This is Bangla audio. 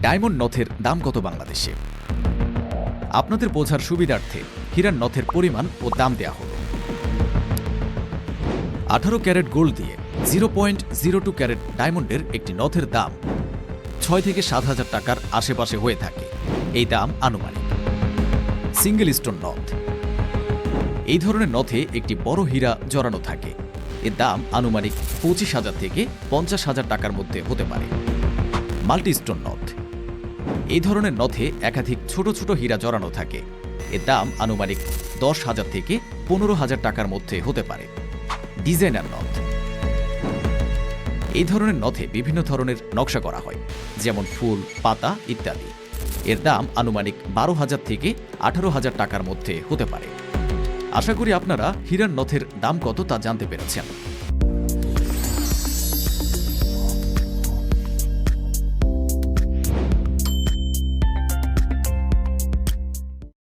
ডায়মন্ড নথের দাম কত বাংলাদেশে? আপনাদের বোঝার সুবিধার্থে হীরার নথের পরিমাণ ও দাম দেয়া হল। 18 ক্যারেট গোল্ড দিয়ে 0.02 ক্যারেট ডায়মন্ডের একটি নথের দাম 6 থেকে 7,000 টাকার আশেপাশে হয়ে থাকে। এই দাম আনুমানিক। সিঙ্গেল স্টোন নথ, এই ধরনের নথে একটি বড় হীরা জড়ানো থাকে। এর দাম আনুমানিক 25,000 থেকে 50,000 টাকার মধ্যে হতে পারে। মাল্টি স্টোন নথ, এই ধরনের নথে একাধিক ছোট ছোট হীরা জড়ানো থাকে। এর দাম আনুমানিক 10,000 থেকে 15,000 টাকার মধ্যে হতে পারে। ডিজাইনার নথ, এই ধরনের নথে বিভিন্ন ধরনের নকশা করা হয়, যেমন ফুল, পাতা ইত্যাদি। এর দাম আনুমানিক 12,000 থেকে 18,000 টাকার মধ্যে হতে পারে। আশা করি আপনারা হীরার নথের দাম কত তা জানতে পেরেছেন।